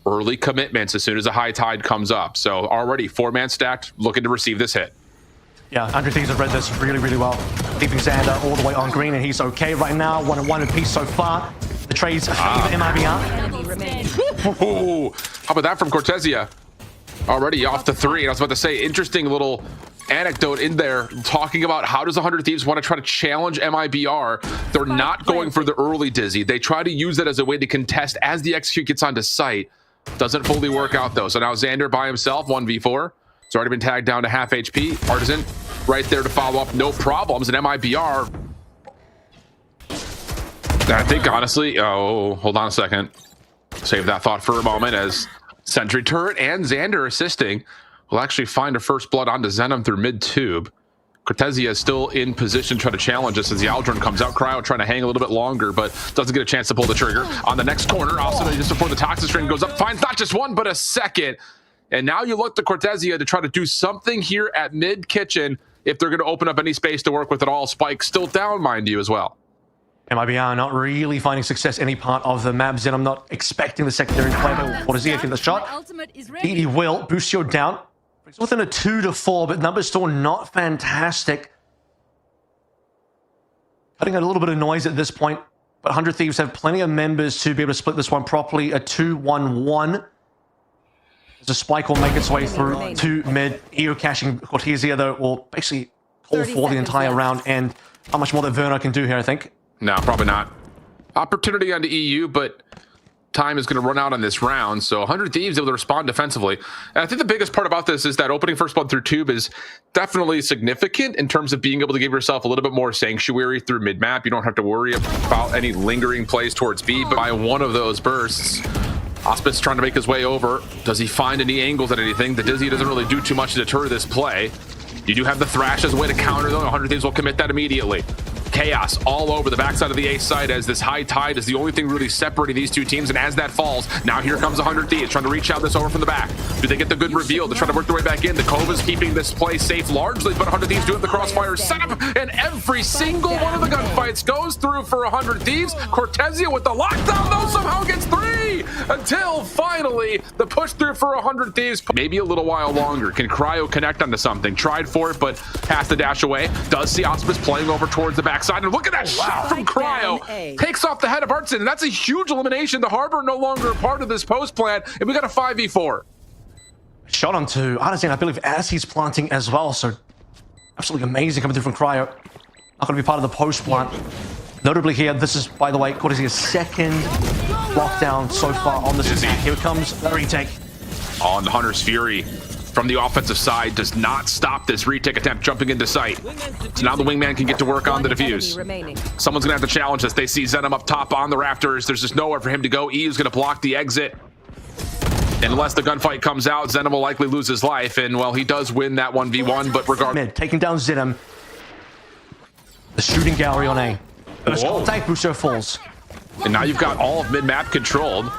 early commitments as soon as the high tide comes up. So already 4-man stacked, looking to receive this hit. Yeah, Andrew Thieves have read this really, really well. Keeping Xander all the way on green, and he's okay right now. 1-1 apiece so far. The trades favor MIBR. Ooh, how about that from Cortezia? Already off the 3. I was about to say, interesting little anecdote in there talking about how does 100 Thieves want to try to challenge MIBR. They're not going for the early dizzy. They try to use that as a way to contest as the execute gets onto site. Doesn't fully work out though. So now Xander by himself, 1v4. It's already been tagged down to half HP. Artisan right there to follow up, no problems. And MIBR, I think honestly, oh, hold on a second. Save that thought for a moment as Sentry Turret and Xander assisting. Will actually find a first blood onto Zenom through mid-tube. Cortezia is still in position to try to challenge us as the Aldrin comes out. Cryo trying to hang a little bit longer, but doesn't get a chance to pull the trigger. On the next corner, also just before the Toxic Strain goes up, finds not just one, but a second. And now you look to Cortezia to try to do something here at mid-kitchen if they're going to open up any space to work with at all. Spike still down, mind you, as well. MIBR not really finding success any part of the maps, and I'm not expecting the secondary play, but Cortezia get the shot. He will. Boost down. It's within a 2-4, but numbers still not fantastic. Cutting out a little bit of noise at this point, but 100 Thieves have plenty of members to be able to split this one properly. A 2-1-1. The Spike will make its way through to mid. EO caching Cortezia, though, will basically call for the entire round. And how much more that Verno can do here, I think. No, probably not. Opportunity onto EU, but time is going to run out on this round. So 100 Thieves able to respond defensively. And I think the biggest part about this is that opening first blood through tube is definitely significant in terms of being able to give yourself a little bit more sanctuary through mid-map. You don't have to worry about any lingering plays towards B, but by one of those bursts, Auspice trying to make his way over. Does he find any angles at anything? The Dizzy doesn't really do too much to deter this play. You do have the Thrash as a way to counter, though. 100 Thieves will commit that immediately. Chaos all over the backside of the A side as this high tide is the only thing really separating these two teams. And as that falls, now here comes 100 Thieves trying to reach out this over from the back. Do they get the good reveal to try to work their way back in? The Cove is keeping this play safe largely, but 100 Thieves do have the crossfire setup, and every single one of the gunfights goes through for 100 Thieves. Cortezia with the lockdown, though, somehow gets 3 until finally the push through for 100 Thieves. Maybe a little while longer. Can Cryo connect onto something? Tried for it, but has to dash away. Does see Auspice playing over towards the backside, and look at that shot from Cryo. Takes off the head of Artson, and that's a huge elimination. The Harbor no longer a part of this post plan, and we got a 5v4. Shot onto Artisan, I believe, as he's planting as well, so absolutely amazing coming through from Cryo. Not going to be part of the post plant. Notably here, this is, by the way, Cortezia's second lockdown so far on this attack. Here comes the retake. On Hunter's Fury from the offensive side does not stop this retake attempt jumping into sight. So now the wingman can get to work on the defuse. Someone's gonna have to challenge this. They see Zenom up top on the rafters. There's just nowhere for him to go. EU's gonna block the exit. Unless the gunfight comes out, Zenom will likely lose his life, and well, he does win that 1v1, but regardless. Mid, taking down Zenom. The shooting gallery on A. First contact, Booster falls. And now you've got all of mid-map controlled.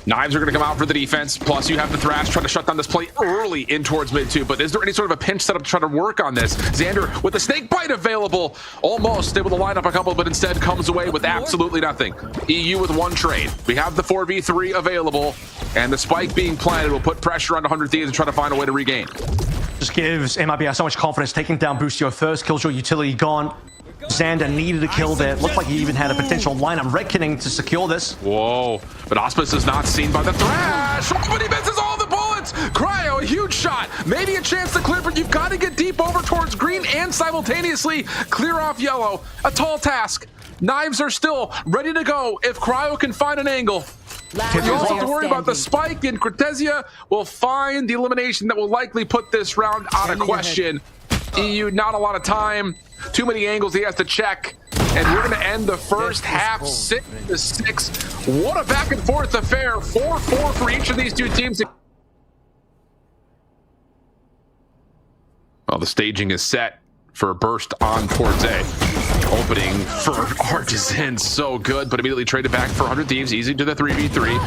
Knives are going to come out for the defense, plus you have the Thrash trying to shut down this play early in towards mid too. But is there any sort of a pinch setup to try to work on this? Xander with the snake bite available, almost able to line up a couple, but instead comes away with absolutely nothing. EU with 1 trade. We have the 4v3 available, and the spike being planted will put pressure on 100 Thieves and try to find a way to regain. Just gives MIBR so much confidence, taking down Boostio first, Killjoy utility gone. Xander needed a kill there. Looked like he even had a potential lineup reckoning to secure this. Whoa, but Auspice is not seen by the Thrash. Oh, but he misses all the bullets. Cryo, a huge shot. Maybe a chance to clear, but you've got to get deep over towards green and simultaneously clear off yellow. A tall task. Knives are still ready to go if Cryo can find an angle. You don't have to worry about the spike, and Cortezia will find the elimination that will likely put this round out of question. EU, not a lot of time. Too many angles he has to check. And we're going to end the first half 6-6. What a back and forth affair. 4-4 for each of these two teams. Well, the staging is set for a burst on towards A. Opening for Artisan, so good, but immediately traded back for 100 Thieves. Easy to the 3v3.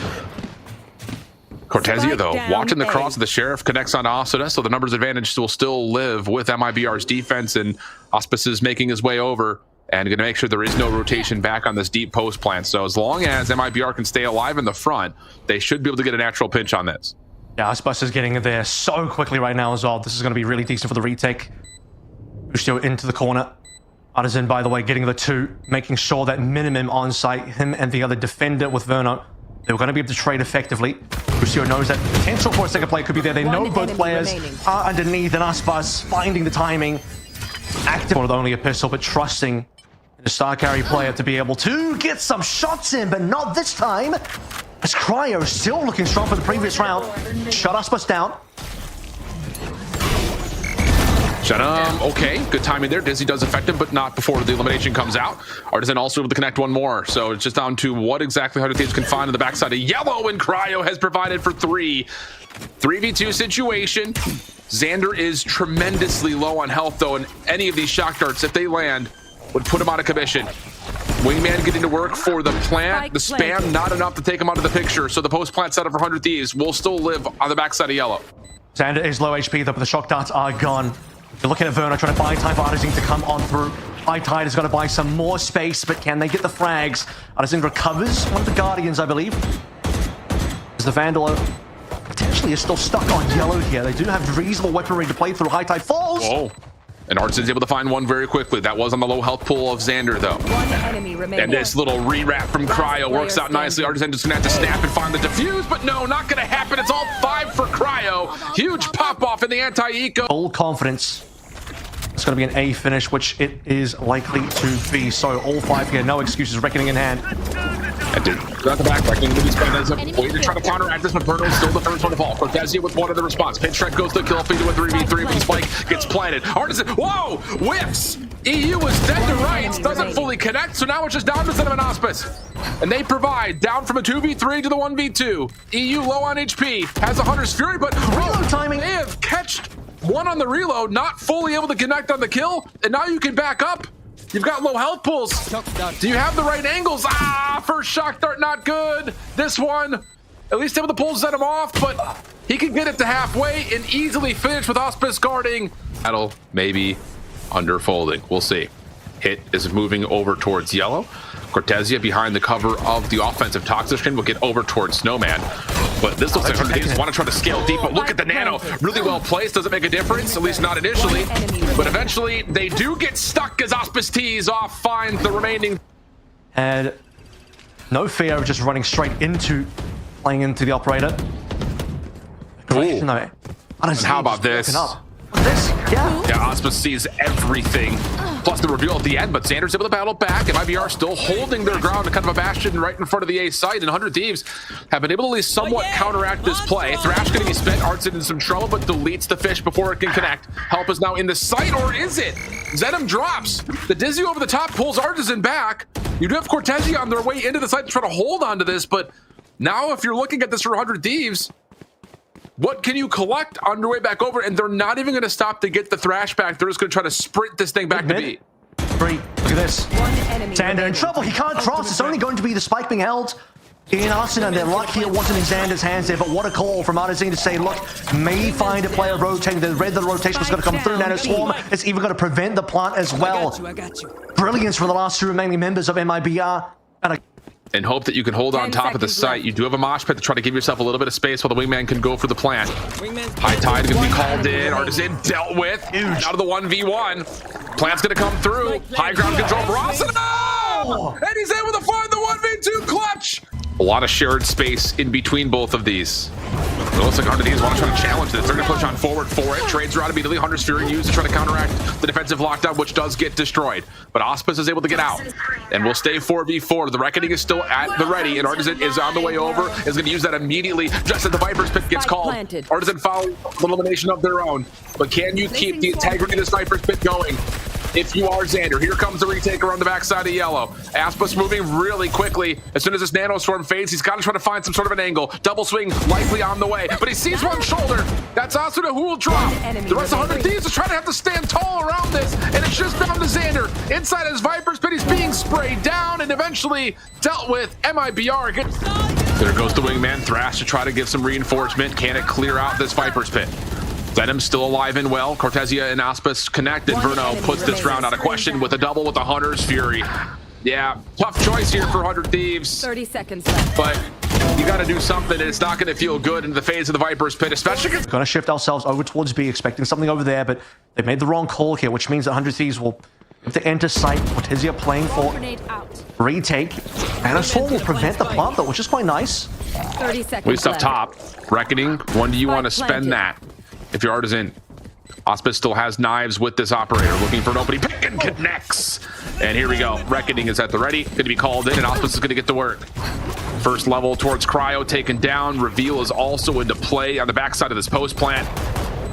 Cortezia, though, watching the cross of the Sheriff connects on Asuda, so the numbers advantage will still live with MIBR's defense, and Auspice is making his way over. and going to make sure there is no rotation back on this deep post plant. So as long as MIBR can stay alive in the front, they should be able to get a natural pinch on this. Yeah, Aspas is getting there so quickly right now as well. This is going to be really decent for the retake. Bushio into the corner. Artisan, by the way, getting the 2, making sure that minimum on site, him and the other defender with Verno, they were going to be able to trade effectively. Bushio knows that the potential for a second play could be there. They know both players are underneath, and Aspas finding the timing. Active with only a pistol, but trusting the star carry player to be able to get some shots in, but not this time. As Cryo is still looking strong for the previous round. Shut Aspas down. Shut him. Okay, good timing there. Dizzy does affect him, but not before the elimination comes out. Artisan also able to connect one more. So it's just down to what exactly 100 Thieves can find on the backside of Yellow, and Cryo has provided for 3. 3v2 situation. Xander is tremendously low on health, though, and any of these shock darts, if they land, would put him out of commission. Wingman getting to work for the plant. The spam, not enough to take him out of the picture. So the post-plant setup for 100 Thieves will still live on the backside of Yellow. Xander is low HP, though, but the shock darts are gone. You're looking at Verno trying to buy time for Artisan to come on through. High Tide has got to buy some more space, but can they get the frags? Artisan recovers one of the Guardians, I believe. As the Vandalo potentially is still stuck on Yellow here. They do have reasonable weaponry to play through. High Tide falls. Whoa. And Artisan's able to find one very quickly. That was on the low health pool of Xander, though. One enemy remaining. And this little re-wrap from Cryo works out nicely. Artisan just gonna have to snap and find the defuse, but no, not gonna happen. It's all 5 for Cryo. Huge pop-off in the anti-eco. Full confidence. It's going to be an A finish, which it is likely to be. So all 5 here, no excuses, reckoning in hand. And dude, at the back, reckoning with these players. Way to try to counteract this, but Berto's still the first one to fall. Cortezia with one of the response. Pinstripe goes to the kill feed with 3v3, but Spike gets planted. Artisan, whoa, whiffs. EU is dead to rights, doesn't fully connect, so now it's just down to Cinnamon Auspice. And they provide down from a 2v3 to the 1v2. EU low on HP, has a Hunter's Fury, but reload timing. They have catched one on the reload, not fully able to connect on the kill, and now you can back up. You've got low health pools. Do you have the right angles? Ah, first shock dart, not good. This one, at least able to pull set him off, but he can get it to halfway and easily finish with Auspice guarding. Battle maybe underfolding. We'll see. Hit is moving over towards Yellow. Cortezia behind the cover of the offensive toxic screen will get over towards Snowman. But this looks like they just want to try to scale deep. But look at the nano. Really well placed. Doesn't make a difference, at least not initially. But eventually, they do get stuck as Auspice tees off. Find the remaining. And no fear of just running straight into, playing into the operator. Ooh. And how about this? This? Yeah. Yeah, Auspice sees everything. Plus the reveal at the end, but Xander's able to battle back, and MIBR still holding their ground, kind of a bastion right in front of the A site, and 100 Thieves have been able to at least somewhat counteract this play. Thrash getting spent, Art's in some trouble, but deletes the fish before it can connect. Help is now in the site, or is it? Zenom drops. The Dizzy over the top pulls Artisan back. You do have Cortezia on their way into the site to try to hold on to this, but now if you're looking at this for 100 Thieves, what can you collect on your way back over? And they're not even going to stop to get the Thrash back. They're just going to try to sprint this thing back to B. 3. Look at this. Xander in trouble. He can't cross. It's only going to be the spike being held in Arsenal. They're lucky it wasn't in Xander's hands there, but what a call from Artisan to say, look, may find a player rotating. They read the rotation was going to come through. Nano Swarm is even going to prevent the plant as well. I got you. Brilliance from the last 2 remaining members of MIBR. And hope that you can hold on top of the site. You do have a mosh pit to try to give yourself a little bit of space while the Wingman can go for the plant. High Tide going to be called in. Artisan dealt with. Huge. Out of the 1v1. Plant's going to come through. High ground control. Brosnan. Oh! And he's able to find the 1v2 clutch. A lot of shared space in between both of these. It looks like 100 Thieves want to try to challenge this. They're going to push on forward for it. Trades are out immediately. Hunter's Fury used to try to counteract the defensive lockdown, which does get destroyed. But Auspice is able to get out. And we'll stay 4v4. The Reckoning is still at the ready, and Artisan is on the way over. Is going to use that immediately just as the Viper's Pit gets called. Artisan following an elimination of their own. But can you keep the integrity of this Viper's Pit going? If you are Xander, here comes the retake around the backside of Yellow. Aspis moving really quickly. As soon as this Nano Storm fades, he's got to try to find some sort of an angle. Double swing likely on the way, but he sees one shoulder. That's Asuna who will drop. The rest of 100 Thieves is trying to have to stand tall around this, and it's just down to Xander. Inside his Viper's Pit, he's being sprayed down and eventually dealt with. MIBR. There goes the Wingman. Thrash to try to get some reinforcement. Can it clear out this Viper's Pit? Venom's still alive and well. Cortezia and Auspice connected. Verno puts this round out of question with a double with the Hunter's Fury. Yeah, tough choice here for 100 Thieves. 30 seconds left. But you got to do something, and it's not going to feel good into the phase of the Viper's Pit, especially against... Going to shift ourselves over towards B, expecting something over there, but they made the wrong call here, which means that 100 Thieves will have to enter site. Cortezia playing for retake, and a Assault will prevent the plant, though, which is quite nice. 30 seconds At least up left. top. Reckoning, when do you want to spend that? If your Artisan. Auspice still has knives with this operator, looking for an opening pick and connects. And here we go. Reckoning is at the ready, going to be called in, and Auspice is going to get to work. First level towards Cryo taken down. Reveal is also into play on the backside of this post plant.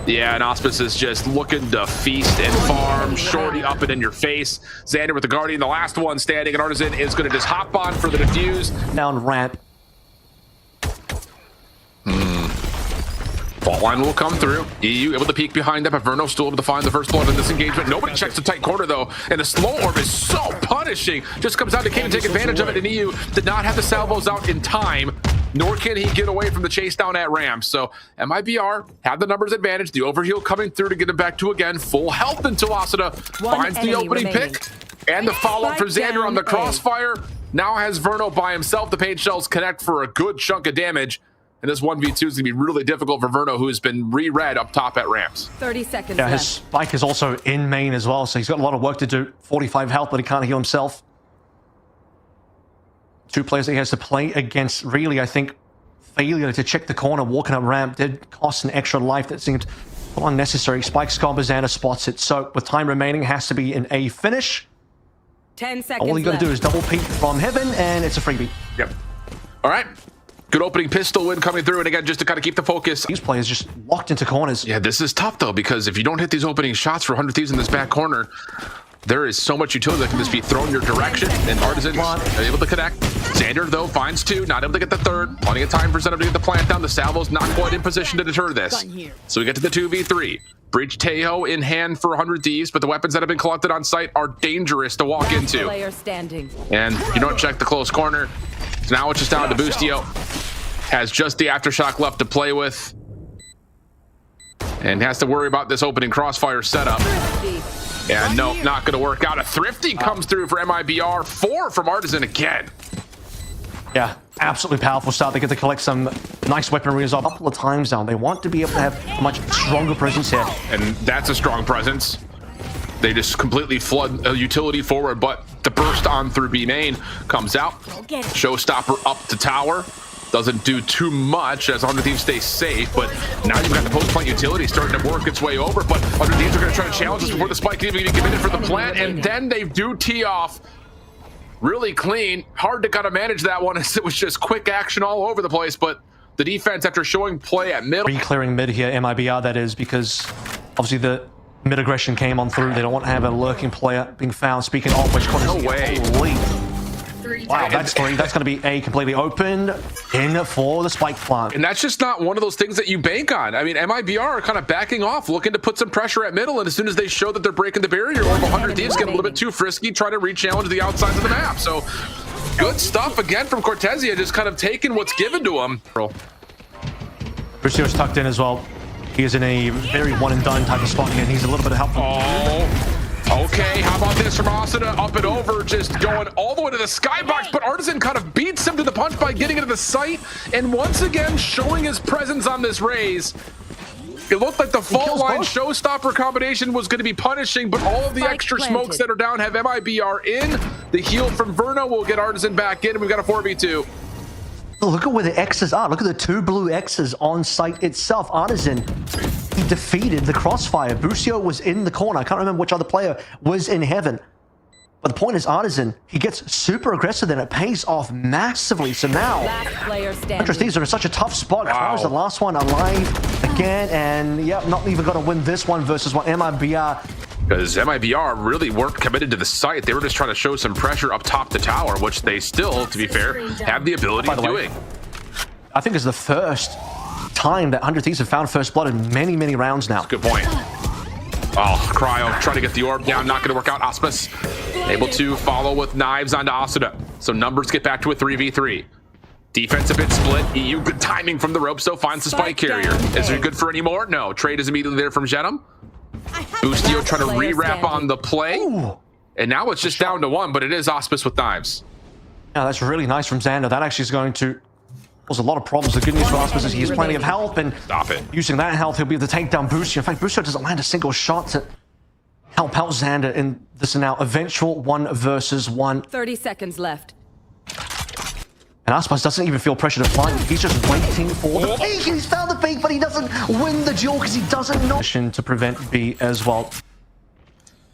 Yeah, and Auspice is just looking to feast and farm. Shorty up and in your face. Xander with the Guardian, the last one standing, and Artisan is going to just hop on for the defuse. Down ramp. Fault line will come through. EU able to peek behind them, but Verno still able to find the first blood in this engagement. Nobody checks the tight corner though, and the slow orb is so punishing. Just comes down to King to take advantage of it, and EU did not have the salvos out in time, nor can he get away from the chase down at ramp. So MIBR had the numbers advantage, the overheal coming through to get him back to, again, full health until Asada finds the opening pick, and the follow-up for Xander on the crossfire. Now has Verno by himself. The paint shells connect for a good chunk of damage. And this 1v2 is going to be really difficult for Verno, who has been re-read up top at ramps. 30 seconds Yeah, left. his spike is also in main as well, so he's got a lot of work to do. 45 health, but he can't heal himself. Two players that he has to play against. Really, I think failure to check the corner, walking up ramp, did cost an extra life that seemed unnecessary. Spike Scombazana spots it, so with time remaining, has to be an A finish. 10 seconds All you got to left. do is double peek from heaven, and it's a freebie. Yep. All right. Good opening pistol win coming through, and again, just to kind of keep the focus. These players just locked into corners. Yeah, this is tough, though, because if you don't hit these opening shots for 100 Thieves in this back corner, there is so much utility that can just be thrown your direction, and Artisan able to connect. Xander, though, finds two, not able to get the third. Plenty of time for Xander to get the plant down. The salvo's not quite in position to deter this. So we get to the 2v3. Breach Tejo in hand for 100 Thieves, but the weapons that have been collected on site are dangerous to walk into. Player standing. And you don't check the close corner. So now it's just down to Boostio. Has just the aftershock left to play with, and has to worry about this opening crossfire setup. And no, not going to work out. A Thrifty comes through for MIBR. 4 from Artisan again. Yeah, absolutely powerful start. They get to collect some nice weaponry as well. A couple of times now. They want to be able to have a much stronger presence here. And that's a strong presence. They just completely flood a utility forward, but the burst on through B main comes out. Showstopper up to tower. Doesn't do too much as 100 Thieves stays safe, but now you've got the post-plant utility starting to work its way over, but 100 Thieves are going to try to challenge this before the spike can even get committed for the plant, and then they do tee off really clean. Hard to kind of manage that one as it was just quick action all over the place, but the defense, after showing play at middle... Re-clearing mid here, MIBR that is, because obviously the mid aggression came on through. They don't want to have a lurking player being found. Speaking of which, No way. Holy. Wow, that's three. That's going to be A completely open in for the spike plant. And that's just not one of those things that you bank on. I mean, MIBR are kind of backing off, looking to put some pressure at middle, and as soon as they show that they're breaking the barrier, over 100 Thieves get a little bit too frisky, trying to re-challenge the outsides of the map. So, good stuff again from Cortezia, just kind of taking what's given to him. Brucio's tucked in as well. He is in a very one-and-done type of spot here, and he's a little bit of help. Okay, how about this from Asada? Up and over, just going all the way to the skybox, but Artisan kind of beats him to the punch by getting into the site, and once again, showing his presence on this raise. It looked like the fault line showstopper combination was going to be punishing, but all of the extra smokes that are down have MIBR in. The heal from Verno will get Artisan back in, and we've got a 4v2. Look at where the X's are. Look at the 2 blue X's on site itself. Artisan, he defeated the crossfire. Brucio was in the corner. I can't remember which other player was in heaven. But the point is, Artisan, he gets super aggressive, then it pays off massively. So now, 100 Thieves are in such a tough spot. Wow. Cryo's the last one alive again, and yep, not even going to win this one versus what MIBR. Because MIBR really weren't committed to the site. They were just trying to show some pressure up top the tower, which they still, to be fair, have the ability of doing. I think it's the first time that 100 Thieves have found first blood in many, many rounds now. Good point. Oh, Cryo trying to get the orb down, not going to work out. Auspice able to follow with knives onto Asada. So numbers get back to a 3v3. Defense a bit split. EU, good timing from the ropes, though, finds the spike carrier. Is it good for any more? No. Trade is immediately there from Jenem. Boostio trying to rewrap on the play. Ooh. And now it's just down to one, but it is Auspice with knives. Yeah, that's really nice from Xander. That actually is going to cause a lot of problems. The good news for Auspice is he has plenty of health, and Stop it. using that health, he'll be able to take down Boostio. In fact, Boostio doesn't land a single shot to help out Xander in this now eventual 1 versus 1. 30 seconds left. And Auspice doesn't even feel pressure to fight. He's just waiting for the peak. He's found the peak, but he doesn't win the duel because he doesn't know. To prevent B as well.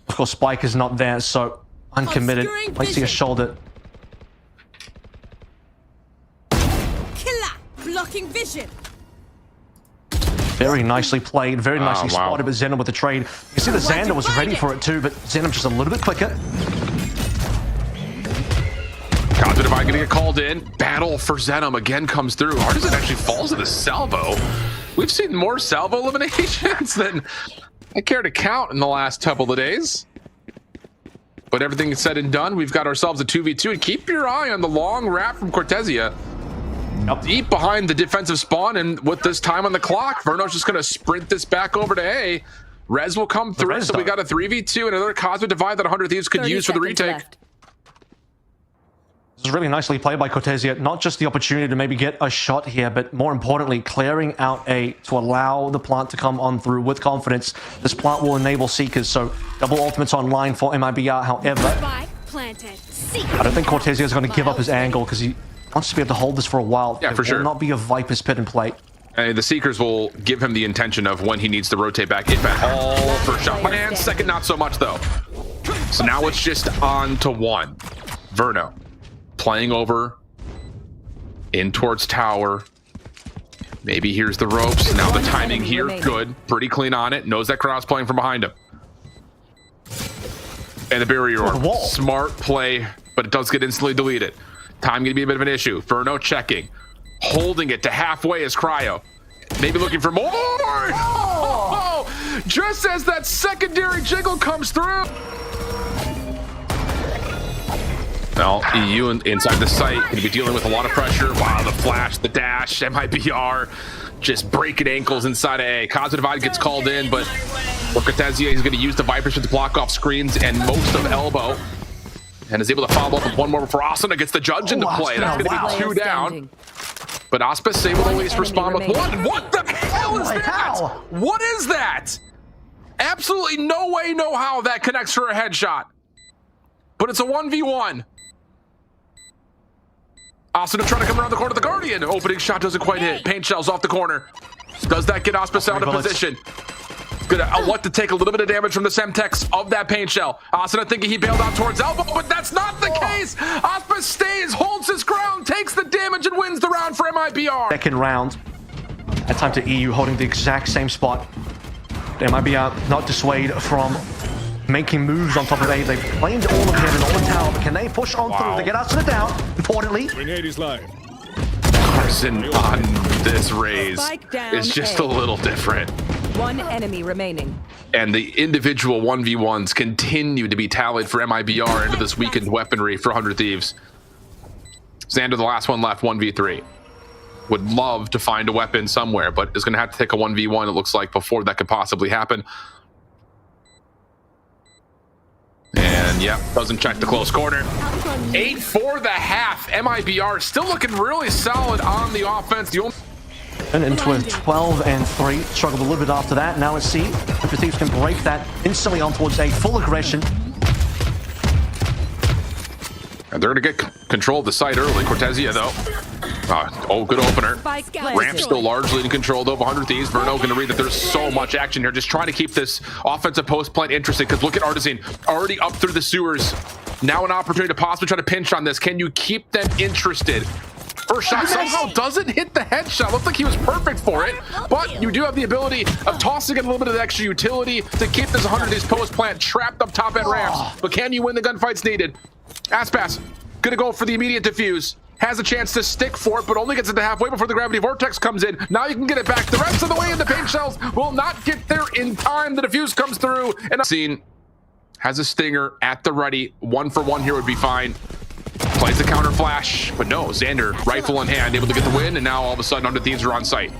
Of course, Spike is not there, so uncommitted. Might see a shoulder. Killer! Blocking vision! Very nicely played, very nicely wow. spotted, but Xander with the trade. You see that Xander was ready for it too, but Xander just a little bit quicker. Cosmic Divide gonna get called in. Battle for Xenom again comes through. Artisan actually falls to the salvo. We've seen more salvo eliminations than I care to count in the last couple of days. But everything said and done, we've got ourselves a 2v2. And keep your eye on the long wrap from Cortesia. Deep behind the defensive spawn, and with this time on the clock, Verno's just gonna sprint this back over to A. Rez will come through, so we got a 3v2 and another Cosmic Divide that 100 Thieves could use for the retake. Left. This is really nicely played by Cortesia. Not just the opportunity to maybe get a shot here, but more importantly, clearing out A to allow the plant to come on through with confidence. This plant will enable Seekers, so double ultimates online for MIBR. However, Spike planted. I don't think Cortesia is going to give up his angle because he wants to be able to hold this for a while. Yeah, for There sure. will not be a Viper's Pit in play. And the Seekers will give him the intention of when he needs to rotate back, if at all, first shot. And second, not so much, though. So now it's just on to one. Verno playing over in towards tower. Maybe here's the ropes. Now the timing here, good. Pretty clean on it. Knows that cross playing from behind him. And the barrier orb. Smart play, but it does get instantly deleted. Time gonna be a bit of an issue. Verno checking. Holding it to halfway is Cryo. Maybe looking for more. Oh! Just as that secondary jiggle comes through. Well, EU inside the site going to be dealing with a lot of pressure. Wow, the flash, the dash, MIBR just breaking ankles inside of A. Cosmic Divide gets called in, but for Cortesia, he's going to use the Vipers to block off screens and most of Elbow. And is able to follow up with one more before Asuna gets the judge into play. That's going to be 2 down. But Auspice able to at least respond with 1. What the hell is that? How? What is that? Absolutely no way, no how that connects for a headshot. But it's a 1v1. Asuna trying to come around the corner of the Guardian. Opening shot doesn't quite hit. Paint shells off the corner. Does that get Auspice out of position? Gonna let to take a little bit of damage from the Semtex of that paint shell. Asuna thinking he bailed out towards Elbow, but that's not the case. Auspice stays, holds his ground, takes the damage, and wins the round for MIBR. Second round. That time to EU holding the exact same spot. MIBR not dissuade from making moves on top of A. They've claimed all of him and all the tower, but can they push on through? They get Asuna down. Importantly, Grenade is live. Carson on this raise Spike down is just A. a little different. 1 enemy remaining. And the individual 1v1s continue to be tallied for MIBR into this weakened weaponry for 100 Thieves. Xander, the last one left, 1v3. Would love to find a weapon somewhere, but is going to have to take a 1v1, it looks like, before that could possibly happen. And, yeah, doesn't check the close corner. 8 for the half. MIBR still looking really solid on the offense. The only and into a 12-3. Struggled a little bit after that. Now let's see if the Thieves can break that instantly on towards A. Full aggression. And they're going to get control of the site early. Cortesia, though. Oh, good opener. Ramp still largely in control, though, of 100 Thieves. Verno going to read that there's so much action here. Just trying to keep this offensive post plant interesting, because look at Artisan already up through the sewers. Now an opportunity to possibly try to pinch on this. Can you keep them interested? First shot somehow doesn't hit the headshot. Looks like he was perfect for it, but you do have the ability of tossing in a little bit of extra utility to keep this 100 Thieves post plant trapped up top at ramps. But can you win the gunfights needed? Aspas gonna go for the immediate defuse. Has a chance to stick for it, but only gets it to halfway before the gravity vortex comes in. Now you can get it back. The rest of the way in the paint shells will not get there in time. The defuse comes through, and scene has a stinger at the ready. 1 for 1 here would be fine. Plays the counter flash, but no, Xander, rifle in hand, able to get the win, and now all of a sudden 100 Thieves are on site.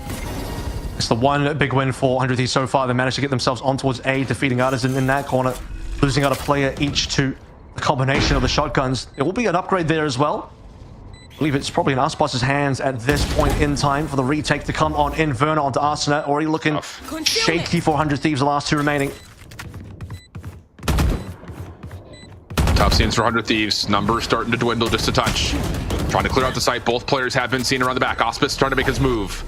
It's the one big win for 100 Thieves so far. They managed to get themselves on towards A, defeating Artisan in that corner, losing out a player each to the combination of the shotguns. It will be an upgrade there as well. I believe it's probably in Aspas's hands at this point in time for the retake to come on Inverno onto Arsena. Already looking shaky for 100 Thieves, the last two remaining. Tough scenes for 100 Thieves. Numbers starting to dwindle just a touch. Trying to clear out the site. Both players have been seen around the back. Auspice trying to make his move.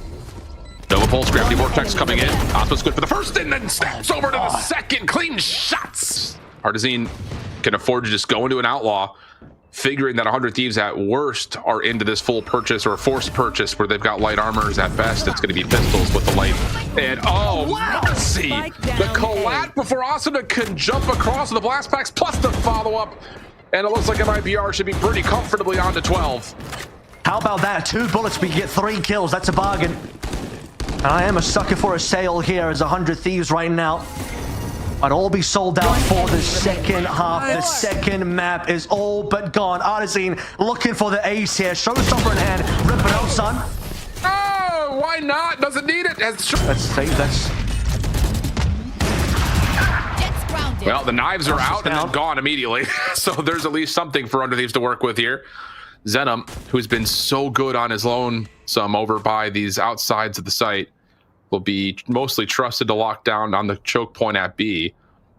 Nova Pulse, Gravity Vortex coming in. Auspice good for the first and then snaps over to the second. Clean shots. Artisan can afford to just go into an outlaw, figuring that 100 Thieves at worst are into this full purchase or forced purchase where they've got light armors. At best, it's going to be pistols with the light. And mercy! The collat before Asuna can jump across with the blast packs plus the follow-up. And it looks like MIBR should be pretty comfortably on to 12. How about that? 2 bullets, we get 3 kills. That's a bargain. And I am a sucker for a sale here as 100 Thieves right now. I'd all be sold out for the second half. The second map is all but gone. Artisan looking for the ace here. Showstopper in hand. Rip it out, son. Oh, why not? Doesn't need it. Let's save this. Well, the knives are out and then gone immediately. So there's at least something for 100 Thieves to work with here. Zenom, who's been so good on his lonesome over by these outsides of the site, will be mostly trusted to lock down on the choke point at B.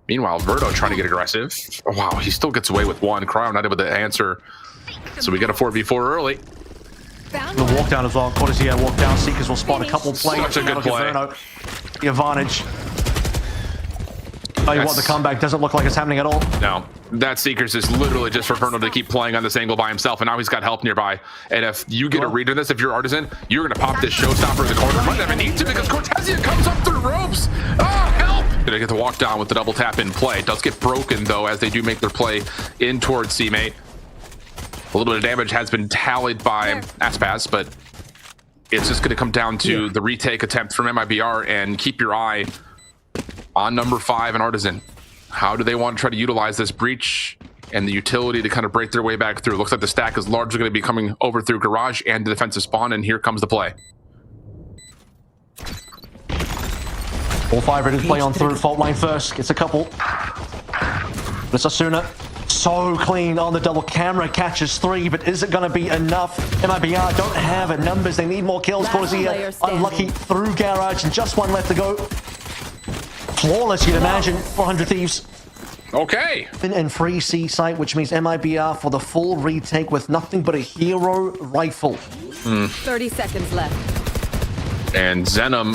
Meanwhile, Verdo trying to get aggressive. Oh, wow, he still gets away with one. Cryo not able to answer. So we get a 4v4 early. The walk down as well. Cortesia walk down. Seekers will spot a couple players. Such a good play. The advantage. Tell you what, the comeback doesn't look like it's happening at all. No, that Seekers is literally just for Verno to keep playing on this angle by himself, and now he's got help nearby. And if you get a read of this, if you're Artisan, you're going to pop this showstopper in the corner. Might not even need to because Cortesia comes up through ropes. Oh, help! Gonna get the walk down with the double tap in play. It does get broken, though, as they do make their play in towards C-Mate. A little bit of damage has been tallied by Aspaz, but it's just going to come down to the retake attempt from MIBR, and keep your eye on number 5 and Artisan. How do they want to try to utilize this breach and the utility to kind of break their way back through? Looks like the stack is largely going to be coming over through garage and the defensive spawn, and here comes the play. All 5 ready to play on through. Fault line first. Gets a couple. It's Asuna. So clean on the double camera. Catches 3, but is it going to be enough? MIBR don't have it. Numbers. They need more kills. Cortesia unlucky through garage, and just 1 left to go. Flawless, you'd imagine, 400 Thieves. Okay. And free C site, which means MIBR for the full retake with nothing but a hero rifle. 30 seconds left. And Zenom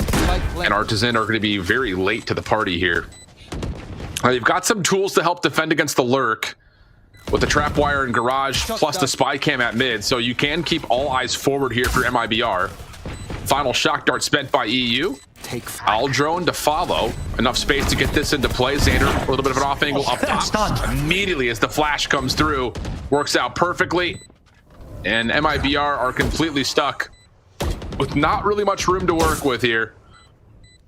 and Artisan are going to be very late to the party here. You've got some tools to help defend against the lurk with the trap wire in garage plus the spy cam at mid, so you can keep all eyes forward here for MIBR. Final shock dart spent by EU. Owl drone to follow. Enough space to get this into play. Xander, a little bit of an off angle up top. Immediately as the flash comes through. Works out perfectly. And MIBR are completely stuck with not really much room to work with here.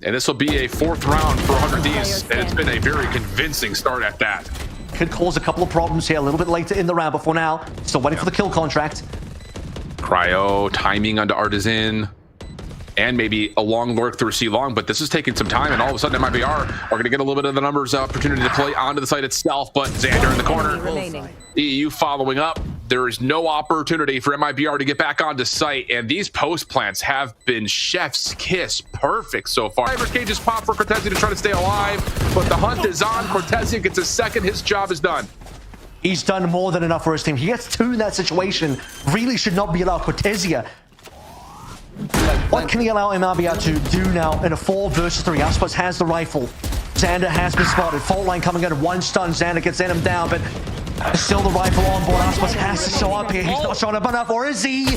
And this will be a 4th round for 100 Thieves. And it's been a very convincing start at that. Could cause a couple of problems here a little bit later in the round, but for now, still waiting for the kill contract. Cryo timing onto Artisan. And maybe a long lurk through C-Long, but this is taking some time, and all of a sudden MIBR are going to get a little bit of the numbers opportunity to play onto the site itself, but Xander in the corner. EU following up. There is no opportunity for MIBR to get back onto site, and these post plants have been chef's kiss perfect so far. Cyber cages pop for Cortesia to try to stay alive, but the hunt is on. Cortesia gets a second. His job is done. He's done more than enough for his team. He gets 2 in that situation. Really should not be allowed. Cortesia. What can he allow MIBR to do now in a 4 versus 3? Aspos has the rifle. Xander has been spotted. Fault line coming in. 1 stun. Xander gets him down, but still the rifle on board. Aspos has to show up here. He's not showing up enough, or is he? 2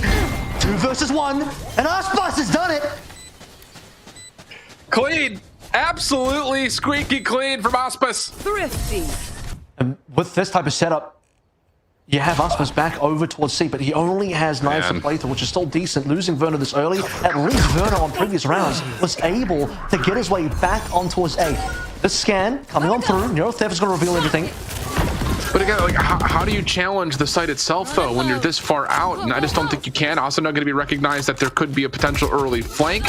versus 1, and Aspos has done it. Clean. Absolutely squeaky clean from Aspos. Thrifty. And with this type of setup, you have Aspos back over towards C, but he only has knives to play through, which is still decent. Losing Verno this early, at least Verno on previous rounds was able to get his way back on towards A. The scan coming on through. Neuro Theft is going to reveal everything. But again, like, how do you challenge the site itself, though, when you're this far out? And I just don't think you can. Also not going to be recognized that there could be a potential early flank.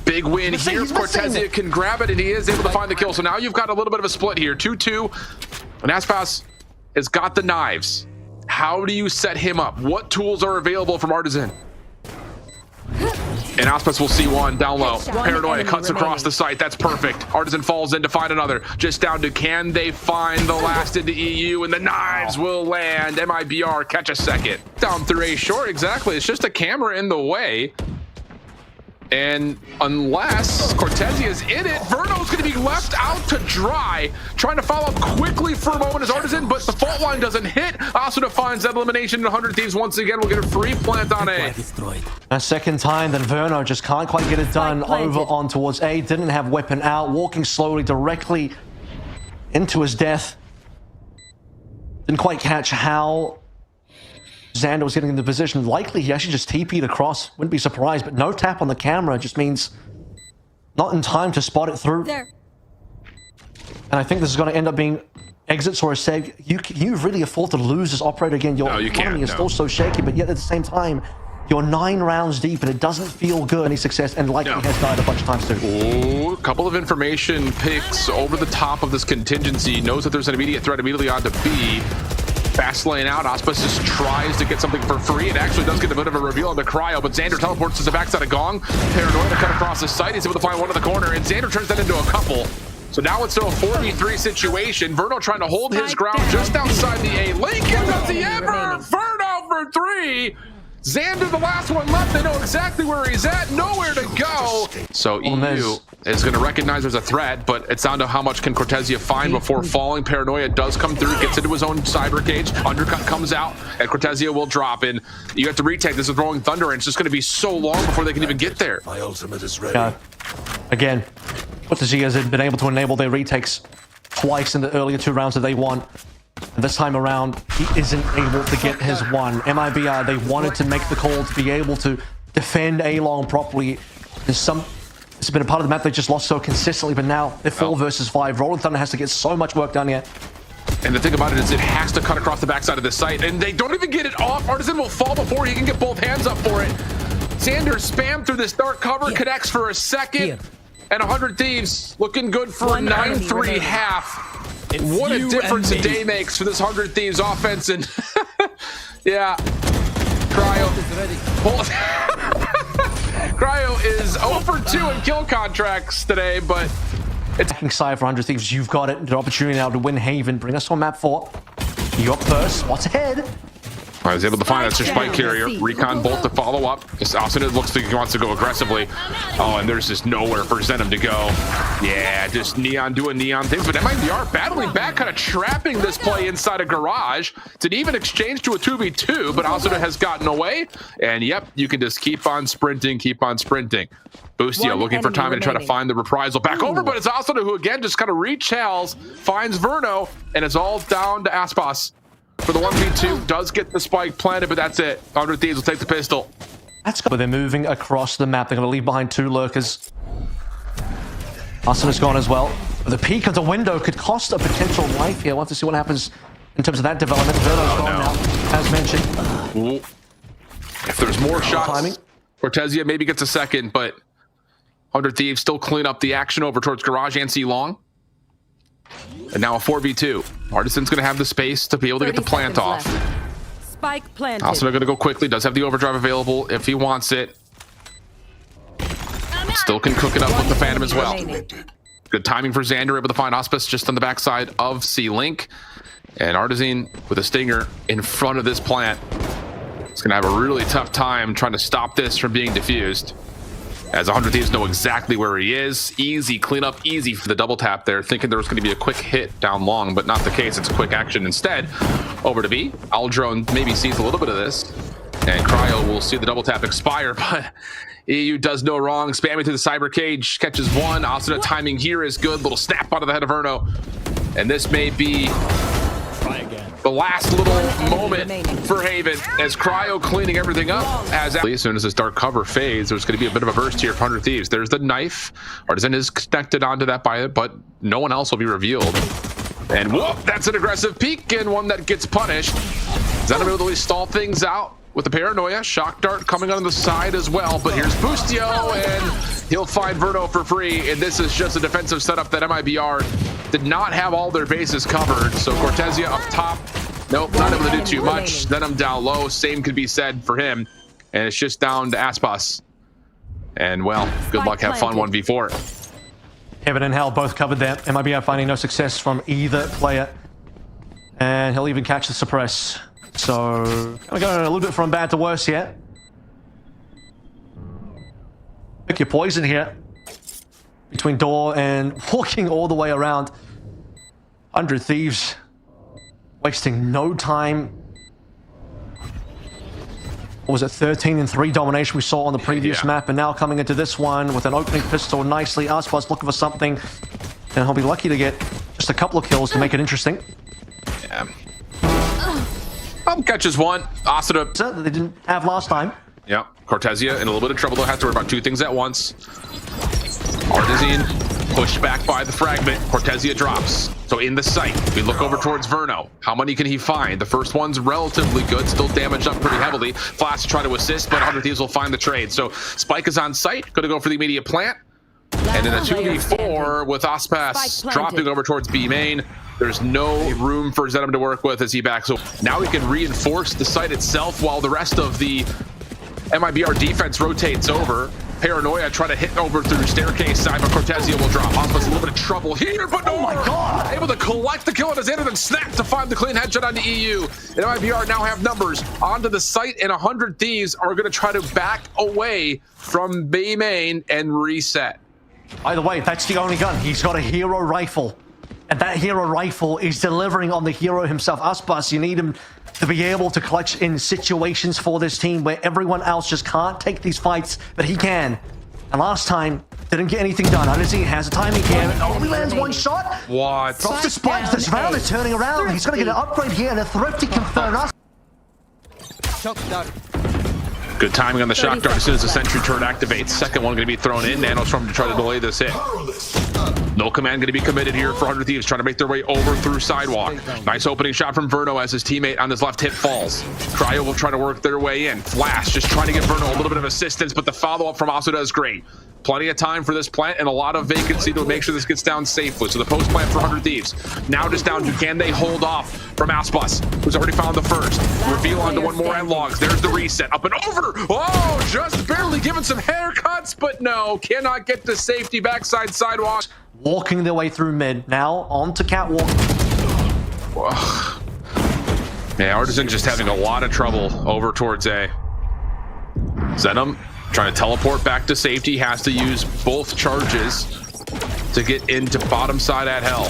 Big win here. Cortezia can grab it, and he is able to find the kill. So now you've got a little bit of a split here. 2-2. And Aspas has got the knives. How do you set him up? What tools are available from Artisan? And Aspas will see one down low. Paranoia cuts across the site. That's perfect. Artisan falls in to find another. Just down to, can they find the last into EU? And the knives will land. MIBR catch a second. Down through A short. Exactly. It's just a camera in the way. And unless Cortezia is in it, Verno's going to be left out to dry. Trying to follow up quickly for a moment as Artisan, but the fault line doesn't hit. Also defines that elimination. 100 Thieves once again will get a free plant on A. A second time, then Verno just can't quite get it done. Over on towards A. Didn't have weapon out. Walking slowly directly into his death. Didn't quite catch how Xander was getting into position. Likely he actually just TP'd across. Wouldn't be surprised, but no tap on the camera just means not in time to spot it through. There. And I think this is going to end up being exits or a save. You really afford to lose this operator again. Your economy is still so shaky, but yet at the same time, you're 9 rounds deep and it doesn't feel good. Any success, and likely has died a bunch of times too. Ooh, a couple of information picks over the top of this contingency. Knows that there's an immediate threat immediately on to B. Fast lane out. Aspas just tries to get something for free. It actually does get a bit of a reveal on the cryo, but Xander teleports to the backside of Gong. Paranoia to cut across the site. He's able to find one in the corner, and Xander turns that into a couple. So now it's still a 4v3 situation. Verno trying to hold his ground just outside the A. Lincoln, does he ever? Verno for 3. Xander, the last one left. They know exactly where he's at. Nowhere to go. So EU is going to recognize there's a threat, but it's down to how much can Cortezia find before falling. Paranoia does come through, gets into his own cyber cage. Undercut comes out, and Cortezia will drop in. You have to retake. This is throwing thunder, and it's just going to be so long before they can even get there. My ultimate is ready. Again, Cortezia has been able to enable their retakes twice in the earlier 2 rounds that they won. And this time around, he isn't able to get his one. MIBR, they wanted to make the call to be able to defend A-long properly. It's been a part of the map they just lost so consistently, but now they're 4 versus 5. Rolling Thunder has to get so much work done yet. And the thing about it is it has to cut across the backside of the site, and they don't even get it off. Artisan will fall before he can get both hands up for it. Xander spammed through this dark cover, connects for a second, and 100 Thieves looking good for a 9-3 half. What a difference a day makes for this 100 Thieves offense. And yeah, Cryo. Cryo is 0 for 2 in kill contracts today, but it's attacking side for 100 Thieves. You've got it. An opportunity now to win Haven. Bring us on map 4. You up first. What's ahead? I was able to find that spike carrier. Recon bolt to follow up. Austin, it looks like he wants to go aggressively. Oh, and there's just nowhere for Zenom to go. Yeah, just Neon doing Neon things. But MIBR battling back, kind of trapping this play inside a garage. It's an even exchange to a 2v2, but Austin has gotten away. And yep, you can just keep on sprinting, Boostio looking for time to try to find the reprisal back over, but it's Austin who again just kind of rechalls, finds Verno, and it's all down to Aspas. For the 1v2, does get the spike planted, but that's it. 100 Thieves will take the pistol. That's good. But they're moving across the map. They're going to leave behind 2 lurkers. Austin is gone as well. But the peek of the window could cost a potential life here. We'll have to see what happens in terms of that development. Verno's gone now, as mentioned. Ooh. If there's more shots, Cortezia maybe gets a second, but 100 Thieves still clean up the action over towards Garage and C-Long. And now a 4v2. Artisan's going to have the space to be able to get the plant off. Spike planted. Also, they're going to go quickly. Does have the overdrive available if he wants it. Still can cook it up with the Phantom as well. Good timing for Xander, able to find Auspice just on the backside of C-Link. And Artisan with a stinger in front of this plant. It's going to have a really tough time trying to stop this from being diffused. As 100 Thieves know exactly where he is. Easy cleanup, easy for the double tap there, thinking there was going to be a quick hit down long, but not the case. It's a quick action instead. Over to B. Aldrone maybe sees a little bit of this, and Cryo will see the double tap expire, but EU does no wrong. Spamming through the cyber cage, catches one. Also, the timing here is good. Little snap out of the head of Verno, and this may be the last little moment for Haven as Cryo cleaning everything up. As soon as this dark cover fades, there's going to be a bit of a burst here for 100 Thieves. There's the knife. Artisan is connected onto that by it, but no one else will be revealed. And whoop, that's an aggressive peek and one that gets punished. Zenom able to at least stall things out with the paranoia. Shock dart coming on the side as well, but here's Boostio and he'll find Verno for free. And this is just a defensive setup that MIBR did not have all their bases covered. So Cortezia up top, nope, not able to do too much. Zenom down low, same could be said for him. And it's just down to Aspas. And well, good luck, have fun 1v4. Heaven and Hell both covered there. MIBR finding no success from either player. And he'll even catch the suppress. So, gonna go a little bit from bad to worse here. Pick your poison here. Between door and walking all the way around. 100 Thieves. Wasting no time. What was it, 13 and 3 domination we saw on the previous map, and now coming into this one with an opening pistol nicely. Aspas looking for something, and he'll be lucky to get just a couple of kills to make it interesting. Yeah. Catches one. Asuna That they didn't have last time. Yeah, Cortezia in a little bit of trouble. They'll have to worry about two things at once. Artisan pushed back by the fragment. Cortezia drops. So in the sight, we look over towards Verno. How many can he find? The first one's relatively good, still damaged up pretty heavily. Flash to try to assist, but 100 Thieves will find the trade. So Spike is on site, going to go for the immediate plant. And in a 2v4 with Aspas dropping over towards B main. There's no room for Zenom to work with as he backs. So now he can reinforce the site itself while the rest of the MIBR defense rotates over. Paranoia try to hit over through staircase side, but Cortezia will drop. Aspas a little bit of trouble here, but no, oh my God! Able to collect the kill on his end and then snap to find the clean headshot on the EU. And MIBR now have numbers onto the site, and 100 Thieves are going to try to back away from B main and reset. By the way, that's the only gun. He's got a hero rifle. And that hero rifle is delivering on the hero himself. Aspas, you need him to be able to clutch in situations for this team where everyone else just can't take these fights, but he can. And last time, didn't get anything done. Undersea has a timing here. Only lands one shot. What? Drops the spike. This round is turning around. He's going to get an upgrade here and a thrifty confirmed. Good timing on the shock dart as soon as the sentry turret activates. Second one going to be thrown in. Nanostorm to try to delay this hit. No command going to be committed here for 100 Thieves, trying to make their way over through sidewalk. Nice opening shot from Verno as his teammate on his left hip falls. Cryo will try to work their way in. Flash just trying to give Verno a little bit of assistance, but the follow-up from Asuda is great. Plenty of time for this plant and a lot of vacancy to make sure this gets down safely. So the post plant for 100 Thieves. Now just down to can they hold off from Aspas, who's already found the first. Reveal onto one more and logs. There's the reset. Up and over. Oh, just barely giving some haircuts, but no. Cannot get the safety backside sidewalk. Walking their way through mid. Now onto catwalk. Yeah, Artisan just having a lot of trouble over towards A. Zenom trying to teleport back to safety, has to use both charges to get into bottom side at Hell.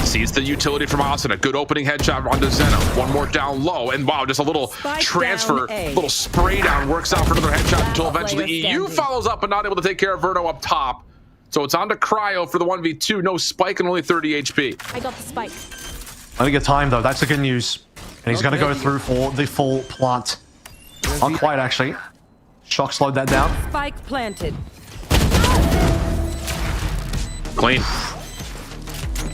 Sees the utility from Asuna. Good opening headshot onto Zenom. One more down low, and wow, just a little transfer, little spray down works out for another headshot until eventually EU follows up, but not able to take care of Verno up top. So it's on to Cryo for the 1v2. No spike and only 30 HP. I got the spike. Plenty of time though, that's the good news. And he's going to go through for the full plant. Not quite actually. Shock slowed that down. Spike planted. Clean.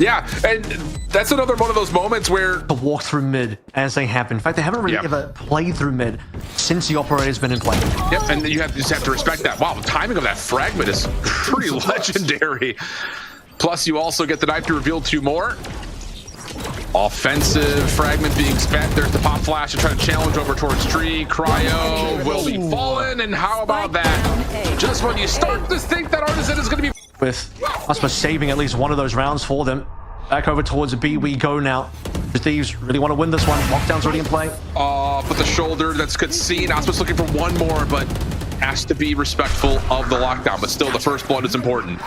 Yeah, and that's another one of those moments where To walk through mid as they happen. In fact, they haven't really ever played through mid since the operator's been in play. Yep, and you just have to respect that. Wow, the timing of that fragment is pretty legendary. Plus, you also get the knife to reveal two more. Offensive fragment being spent. There's the pop flash to try to challenge over towards tree. Cryo will be fallen, and how about that? Just when you start to think that Artisan is going to be... With Aspas saving at least one of those rounds for them. Back over towards B we go now. The Thieves really want to win this one. Lockdown's already in play. But the shoulder, that's good seen. Aspas looking for one more, but has to be respectful of the lockdown. But still, the first blood is important.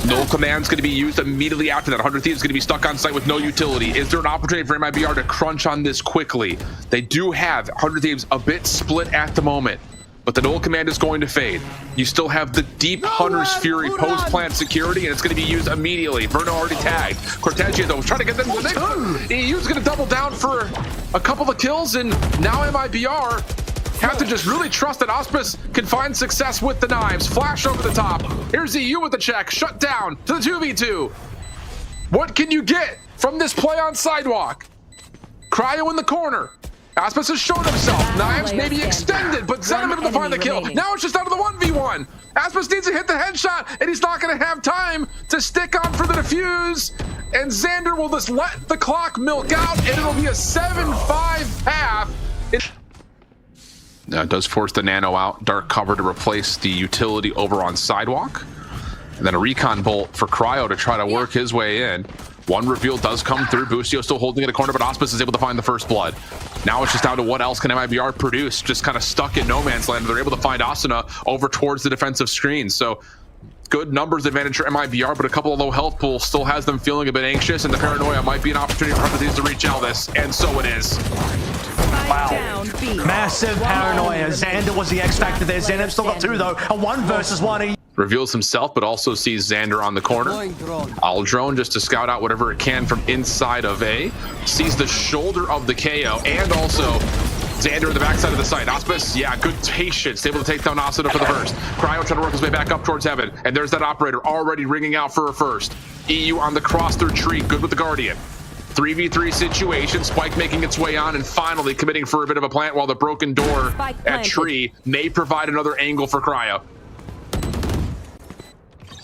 No command's going to be used immediately after that. 100 Thieves is going to be stuck on site with no utility. Is there an opportunity for MIBR to crunch on this quickly? They do have 100 Thieves a bit split at the moment, but the null command is going to fade. You still have the deep Hunter's Fury post-plant security, and it's going to be used immediately. Verno already tagged. Cortezia, though, trying to get them to the next. EU's going to double down for a couple of kills, and now MIBR have to just really trust that Aspas can find success with the knives. Flash over the top. Here's EU with the check. Shut down to the 2v2. What can you get from this play on sidewalk. Cryo in the corner. Aspis has shown himself. Knives maybe extended, but Zenom able to find the kill. Now it's just down to the 1v1. Aspis needs to hit the headshot, and he's not going to have time to stick on for the defuse. And Xander will just let the clock milk out, and it'll be a 7-5 half. Now it does force the nano out. Dark cover to replace the utility over on sidewalk. And then a recon bolt for Cryo to try to work his way in. One reveal does come through. Boostio still holding it a corner, but Auspice is able to find the first blood. Now it's just down to what else can MIBR produce. Just kind of stuck in no man's land. They're able to find Asuna over towards the defensive screen. So good numbers advantage for MIBR, but a couple of low health pools still has them feeling a bit anxious, and the paranoia might be an opportunity for other teams to reach out this, and so it is. Wow. Massive paranoia. Xander was the X factor there. Xander still got two though. A 1 versus 1. Reveals himself, but also sees Xander on the corner. Aldrone just to scout out whatever it can from inside of A. Sees the shoulder of the KO, and also Xander in the backside of the site. Auspice, yeah, good patience. Able to take down Asuna for the first. Cryo trying to work his way back up towards heaven. And there's that operator already ringing out for a first. EU on the cross through tree, good with the Guardian. 3v3 situation, Spike making its way on and finally committing for a bit of a plant while the broken door at tree may provide another angle for Cryo.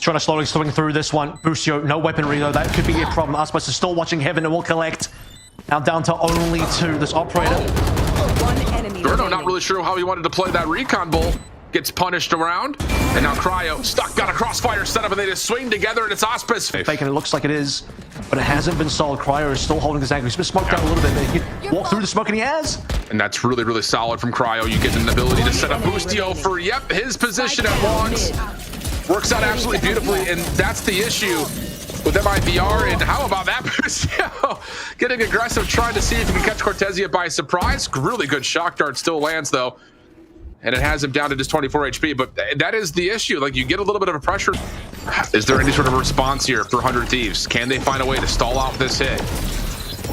Trying to slowly swing through this one. Boostio, no weaponry though. That could be a problem. Aspis is still watching heaven and will collect. Now down to only 2. This operator. Bruno not really sure how he wanted to play that recon bolt. Gets punished around. And now Cryo stuck, got a crossfire set up, and they just swing together, and it's Auspice. Fake, and it looks like it is, but it hasn't been solid. Cryo is still holding his angle. He's been smoked out a little bit. He can walk through the smoke, and he has. And that's really, really solid from Cryo. You get an ability to set up Boostio for, yep, his position at logs. Works out absolutely beautifully, and that's the issue with MIBR. And how about that Boostio? Getting aggressive, trying to see if he can catch Cortezia by surprise. Really good shock dart, still lands though. And it has him down to just 24 HP, but that is the issue. Like, you get a little bit of a pressure. Is there any sort of response here for 100 Thieves? Can they find a way to stall out this hit?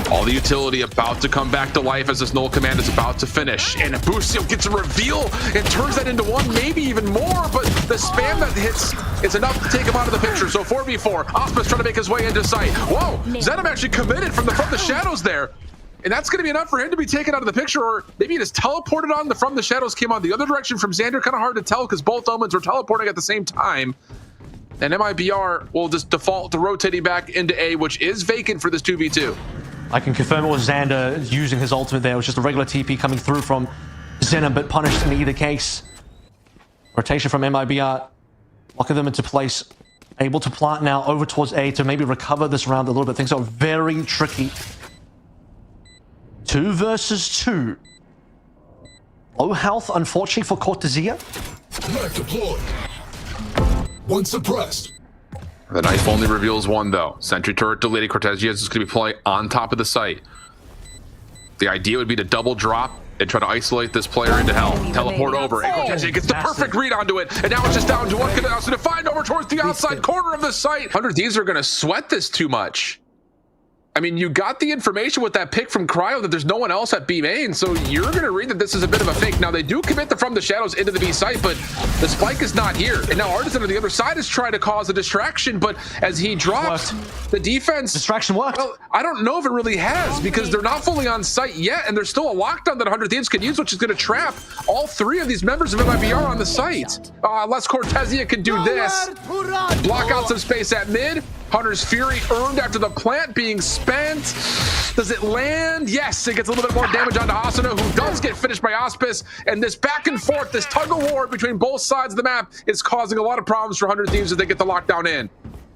All the utility about to come back to life as this null command is about to finish. And Boostio gets a reveal and turns that into 1, maybe even more, but the spam that hits is enough to take him out of the picture. So 4v4, Auspice trying to make his way into sight. Whoa, Zenom actually committed from the shadows there. And that's going to be enough for him to be taken out of the picture, or maybe he just teleported on from the shadows, came on the other direction from Xander. Kind of hard to tell because both omens were teleporting at the same time. And MIBR will just default to rotating back into A, which is vacant for this 2v2. I can confirm it was Xander using his ultimate there. It was just a regular TP coming through from Zenom, but punished in either case. Rotation from MIBR, locking them into place. Able to plant now over towards A to maybe recover this round a little bit. Things are very tricky. 2 versus 2. Low health, unfortunately, for Cortezia. Knife deployed. 1 suppressed. The knife only reveals 1, though. Sentry turret deleted. Cortezia is just going to be playing on top of the site. The idea would be to double drop and try to isolate this player into hell. Teleport over, and Cortezia gets the perfect read onto it. And now it's just down to what can Asuna find over towards the outside corner of the site. 100 Thieves are going to sweat this too much. I mean, you got the information with that pick from Cryo that there's no one else at B main, so you're going to read that this is a bit of a fake. Now, they do commit from the shadows into the B site, but the spike is not here. And now Artisan on the other side is trying to cause a distraction, but as he drops, the defense... Distraction worked. Well, I don't know if it really has, because they're not fully on site yet, and there's still a lockdown that 100 Thieves can use, which is going to trap all 3 of these members of MIBR on the site. Unless Cortezia can do this. Block out some space at mid. Hunter's Fury earned after the plant being spent. Does it land? Yes, it gets a little bit more damage onto Asuna, who does get finished by Auspice. And this back and forth, this tug of war between both sides of the map is causing a lot of problems for 100 Thieves as they get the lockdown in.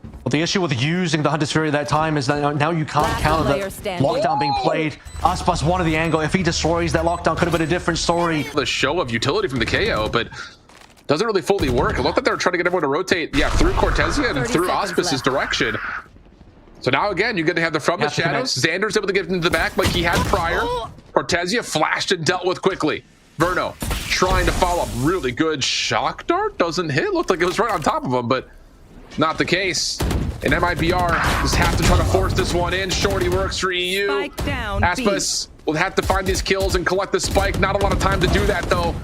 Well, the issue with using the Hunter's Fury at that time is that now you can't counter the lockdown being played. Us one of the angle. If he destroys that lockdown, could have been a different story. The show of utility from the KO, but doesn't really fully work. It looked like they were trying to get everyone to rotate, through Cortezia and through Auspice's direction. So now again, you get to have the from the shadows. Xander's able to get into the back like he had prior. Cortezia flashed and dealt with quickly. Verno trying to follow up. Really good shock dart. Doesn't hit. Looked like it was right on top of him, but not the case. And MIBR just have to try to force this one in. Shorty works for EU. Spike down, Aspis will have to find these kills and collect the spike. Not a lot of time to do that, though.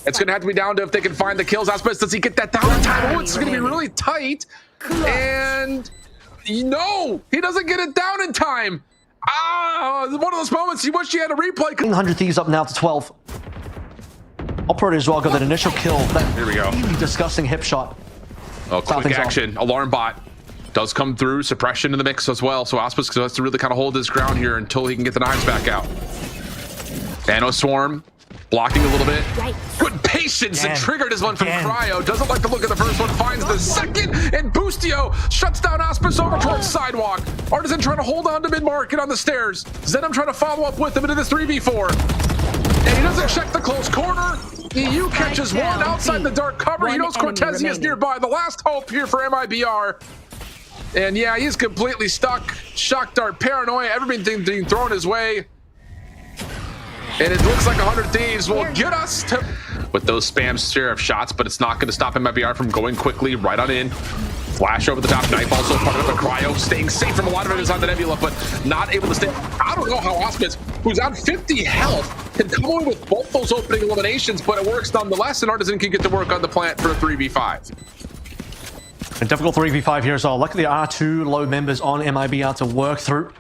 It's going to have to be down to if they can find the kills. Aspis, does he get that down in time? Oh, it's going to be really tight. And No, he doesn't get it down in time. One of those moments you wish you had a replay. 100 Thieves up now to 12. Operator as well got that initial kill. That Here we go. really disgusting hip shot. Oh, quick action. Alarm bot does come through. Suppression in the mix as well. So Auspis has to really kind of hold his ground here until he can get the knives back out. Nano Swarm blocking a little bit. Good patience and triggered his one from Cryo. Doesn't like the look of the first one. Finds the second. And Boostio shuts down Auspis over towards sidewalk. Artisan trying to hold on to mid-market on the stairs. Zenom trying to follow up with him into this 3v4. And he doesn't check the close corner. EU catches one outside the dark cover. He knows Cortezi is nearby. The last hope here for MIBR. And yeah, he's completely stuck. Shock dart, paranoia, everything being thrown his way. And it looks like 100 Thieves will get us to... With those spam share of shots, but it's not going to stop MIBR from going quickly right on in. Flash over the top. Knife also part of the Cryo. Staying safe from a lot of it is on the Nebula, but not able to stay. I don't know how Auspis, who's on 50 health, can come away with both those opening eliminations, but it works nonetheless, and Artisan can get to work on the plant for a 3v5. A difficult 3v5 here as well. Luckily, there are 2 low members on MIBR to work through.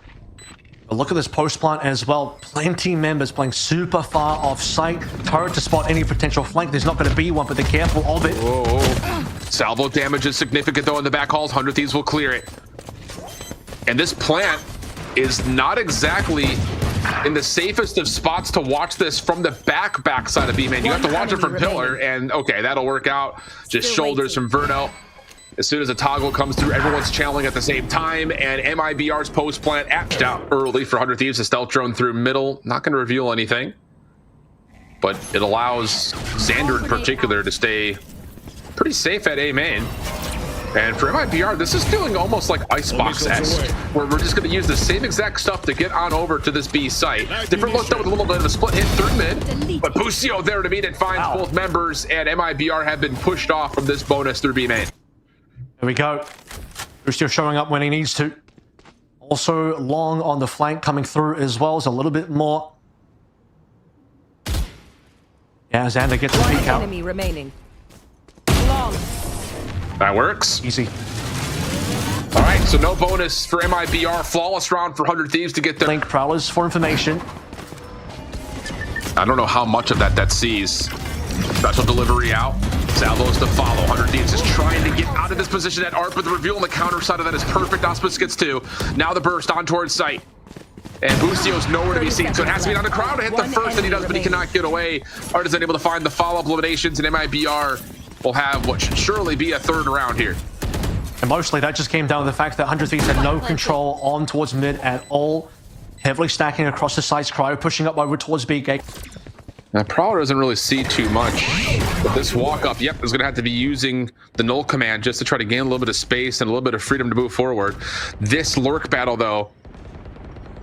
But look at this post plant as well. Plenty members playing super far off site. Turret to spot any potential flank. There's not going to be one, but they're careful of it. Whoa. Salvo damage is significant though in the back halls. 100 Thieves will clear it. And this plant is not exactly in the safest of spots to watch this from the back side of B-Man. You have to watch it from pillar, and okay, that'll work out. Just shoulders from Verno. As soon as a toggle comes through, everyone's channeling at the same time, and MIBR's post plant atched out early for 100 Thieves. A stealth drone through middle, not going to reveal anything, but it allows Xander in particular to stay pretty safe at A main. And for MIBR, this is feeling almost like Icebox-esque, where we're just going to use the same exact stuff to get on over to this B site. Different look though with a little bit of a split hit through mid, but Boostio there to meet it, finds both members, and MIBR have been pushed off from this bonus through B main. There we go. Boostio showing up when he needs to. Also long on the flank coming through as well as a little bit more. Yeah, Xander gets a peek out. Enemy remaining. Long. That works. Easy. All right, so no bonus for MIBR. Flawless round for 100 Thieves to get their... Link Prowlers for information. I don't know how much of that sees. Special delivery out. Salvos to follow. 100 Thieves is trying to get out of this position at ARP, but the reveal on the counter side of that is perfect. Auspis gets 2. Now the burst on towards site. And Boostio's nowhere to be seen, so it has to be on the crowd to hit the first, and he does, but he cannot get away. Artisan able to find the follow-up eliminations, and MIBR will have what should surely be a 3rd round here. And mostly that just came down to the fact that 100 Thieves had no control on towards mid at all. Heavily stacking across the sites. Cryo pushing up over towards B gate. Now, Prowler doesn't really see too much, but this walk-up, is going to have to be using the null command just to try to gain a little bit of space and a little bit of freedom to move forward. This lurk battle, though,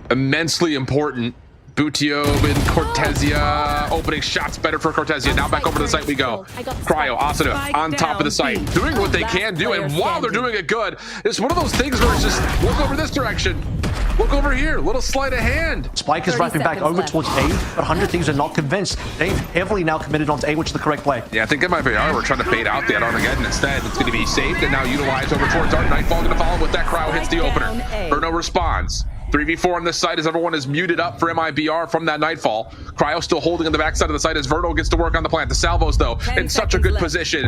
immensely important. Boostio and Cortezia opening shots better for Cortezia. Now back over to the site we go. Cryo, Asuna on top of the site, doing what they can do, and while they're doing it good, it's one of those things where it's just look over this direction, look over here, little sleight of hand. Spike is wrapping back over towards A, but 100 Thieves are not convinced. They've heavily now committed onto A, which is the correct play. Yeah, I think MIBR we're trying to bait out the Armageddon instead. It's going to be saved and now utilized over towards Art. Nightfall going to follow with that. Cryo hits the opener. Verno responds. 3v4 on this side as everyone is muted up for MIBR from that Nightfall. Cryo still holding on the backside of the site as Verno gets to work on the plant. The Salvos, though, in such a good position.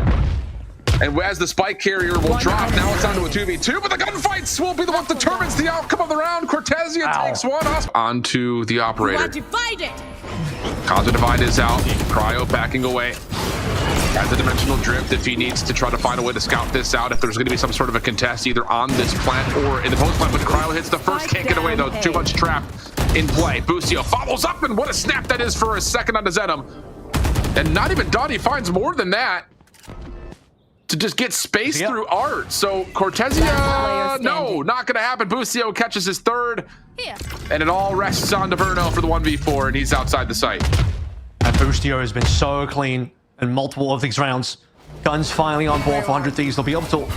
And as the spike carrier will drop, now it's onto a 2v2, but the gunfights will be the one that determines the outcome of the round. Cortezia takes one off. Onto the operator. Kaza Divide is out. Cryo backing away. Has a dimensional drift if he needs to try to find a way to scout this out. If there's going to be some sort of a contest either on this plant or in the post plant, but Cryo hits the first, can't get away though. Too much trap in play. Boostio follows up, and what a snap that is for a second onto Zenom. And not even done, he finds more than that to just get space through Art. So Cortezia, no, not going to happen. Boostio catches his 3rd, and it all rests on Verno for the 1v4, and he's outside the site. And Boostio has been so clean in multiple of these rounds. Guns finally on board for 100 Thieves. They'll be able to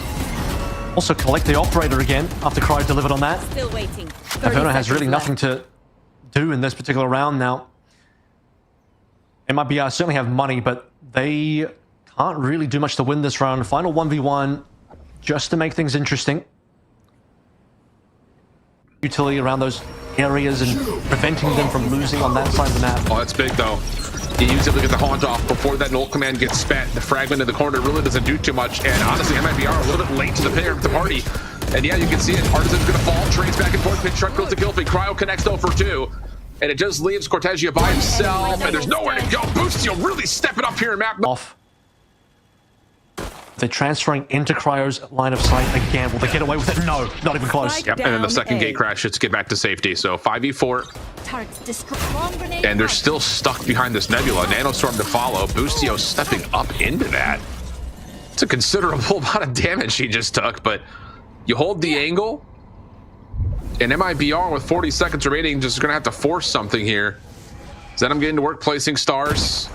also collect the operator again after Cryo delivered on that. Still waiting. Verno has really nothing to do in this particular round now. MIBR certainly have money, but they can't really do much to win this round. Final 1v1 just to make things interesting. utility around those areas and preventing them from losing on that side of the map. Oh, that's big though. He used it to get the haunt off before that null command gets spent. The fragment in the corner really doesn't do too much. And honestly, MIBR a little bit late to the party. And yeah, you can see it. Artisan's gonna fall, trades back and forth, pitch truck goes to kill feed. Cryo connects though for 2. And it just leaves Cortezia by himself, and there's nowhere to go. Boostio really stepping up here in map. Off. They're transferring into Cryo's line of sight again. Will they get away with it? No, not even close. Yep, and then the second gate crash just to get back to safety. So 5v4. And they're still stuck behind this nebula. Nanostorm to follow. Boostio stepping up into that. It's a considerable amount of damage he just took, but you hold the angle. And MIBR with 40 seconds remaining just gonna have to force something here. Zenom getting to work placing stars.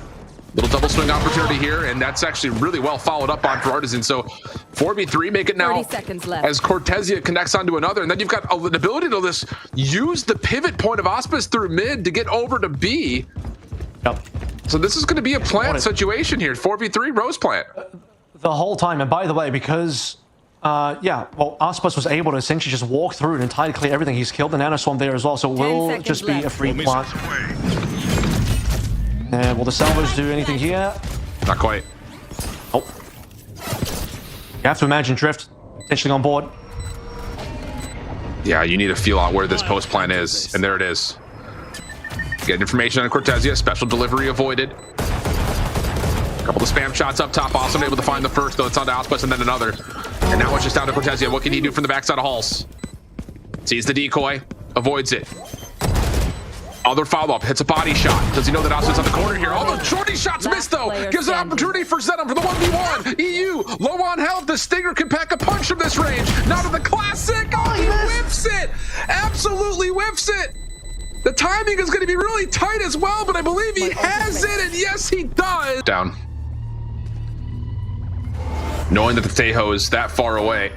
Little double swing opportunity here, and that's actually really well followed up on for Artisan. So 4v3, make it now 30 seconds left. as Cortezia connects onto another, and then you've got an ability to just use the pivot point of Auspice through mid to get over to B. Yep. So this is going to be a plant situation here. 4v3 Rose plant. The whole time, and by the way, because Auspice was able to essentially just walk through and entirely clear everything. He's killed the Nanoswarm there as well, so it will just be a free plant. And will the salvos do anything here? Not quite. Oh. You have to imagine Drift potentially on board. Yeah, you need to feel out where this post plant is, and there it is. Get information on Cortezia, special delivery avoided. A couple of spam shots up top, awesome, able to find the first, though it's on to Auspice and then another. And now it's just down to Cortezia. What can he do from the backside of Halls? Sees the decoy, avoids it. Other follow-up, hits a body shot. Does he know that Auspice on the corner here? All the shorty shots missed, though. Gives an opportunity for Zenom for the 1v1. EU, low on health. The Stinger can pack a punch from this range. Now to the classic. Oh, he whiffs it. Absolutely whiffs it. The timing is going to be really tight as well, but I believe he has it, and yes, he does. Down. Knowing that the Tejo is that far away.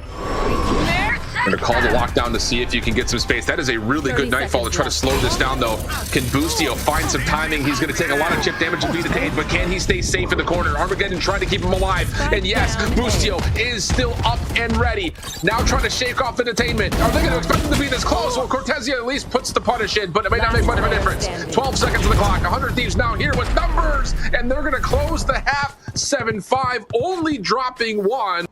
Gonna call the lockdown to see if you can get some space. That is a really good Nightfall to try to slow this down, though. Can Boostio find some timing? He's gonna take a lot of chip damage and be detained, but can he stay safe in the corner? Armageddon trying to keep him alive. And yes, Boostio is still up and ready. Now trying to shake off the detainment. Are they gonna expect him to be this close? Well, Cortezia at least puts the punish in, but it may not make much of a difference. 12 seconds on the clock. 100 Thieves now here with numbers, and they're gonna close the half 7-5, only dropping 1.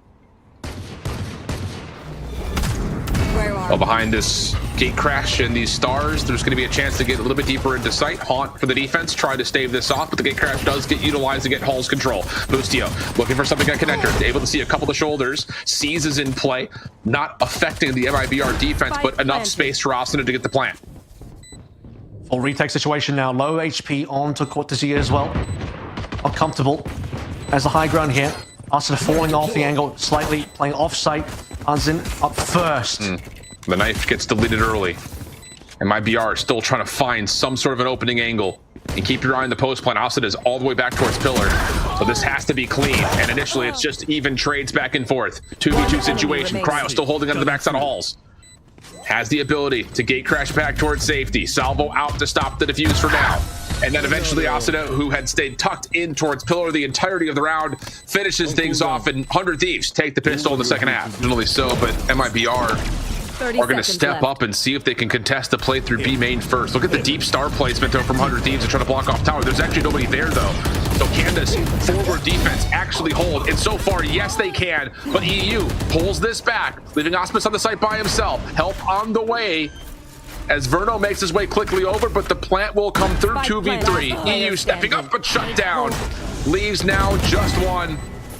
Well, behind this gate crash and these stars, there's going to be a chance to get a little bit deeper into sight. Haunt for the defense, try to stave this off, but the gate crash does get utilized to get Hall's control. Boostio looking for something on connector, able to see a couple of shoulders. Seize is in play, not affecting the MIBR defense, but enough space for Asuna to get the plant. Full retake situation now, low HP onto Cortezia as well. Uncomfortable as the high ground here. Asuna falling off the angle, slightly playing off-site. Anzin up first. The knife gets deleted early. And MIBR is still trying to find some sort of an opening angle. And keep your eye on the post plant. Asuna is all the way back towards pillar. So this has to be clean. And initially it's just even trades back and forth. 2v2 situation. Cryo still holding onto the backside of Halls. Has the ability to gate crash back towards safety. Salvo out to stop the defuse for now. And then eventually Asuna, who had stayed tucked in towards pillar the entirety of the round, finishes things off, and 100 Thieves take the pistol in the second half. Generally so, but MIBR are going to step up and see if they can contest the play through B main first. Look at the deep star placement though from 100 Thieves to try to block off tower. There's actually nobody there though. So can this forward defense actually hold? And so far, yes they can, but EU pulls this back, leaving Auspice on the site by himself. Help on the way as Verno makes his way quickly over, but the plant will come through. 2v3. EU stepping up but shut down. Leaves now just 1.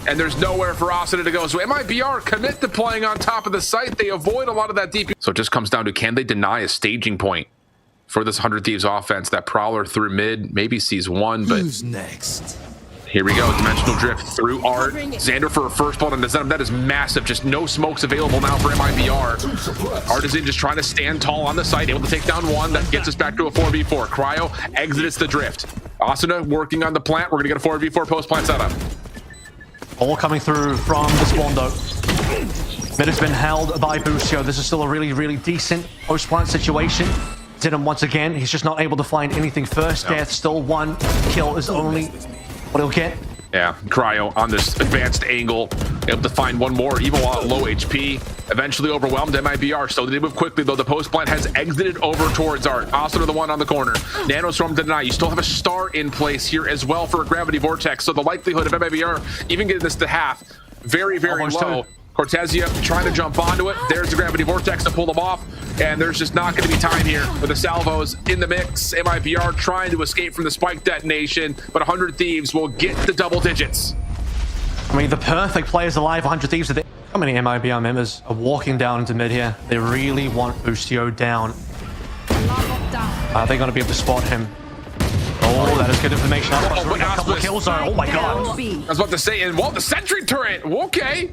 And there's nowhere for Asuna to go. So MIBR commit to playing on top of the site. They avoid a lot of that deep. So it just comes down to, can they deny a staging point for this 100 Thieves offense? That Prowler through mid maybe sees 1, but Who's next? Here we go. Dimensional drift through Art. Xander for a first blood on the Zenom. That is massive. Just no smokes available now for MIBR. Artisan just trying to stand tall on the site, able to take down 1. That gets us back to a 4v4. Cryo exits the drift. Asuna working on the plant. We're going to get a 4v4 post-plant setup. All coming through from the spawn though. Mid has been held by Boostio. This is still a really, really decent post-plant situation. Zenom once again, he's just not able to find anything first. Death, still 1 kill is only what he'll get. Yeah, Cryo on this advanced angle, able to find one more, even while at low HP. Eventually overwhelmed MIBR, so they move quickly, though the post plant has exited over towards Art. Austin, the one on the corner. Nanostorm to deny. You still have a star in place here as well for a Gravity Vortex, so the likelihood of MIBR even getting this to half, very, very Almost low. two. Cortezia trying to jump onto it. There's the Gravity Vortex to pull them off, and there's just not going to be time here with the salvos in the mix. MIBR trying to escape from the spike detonation, but 100 Thieves will get the double digits. I mean, the perfect players alive, 100 Thieves. How many MIBR members are walking down into mid here? They really want Boostio down. Are they going to be able to spot him? Oh, that is good information. Oh, A couple of kills though. Oh my god. I was about to say, and well, the sentry turret. Okay.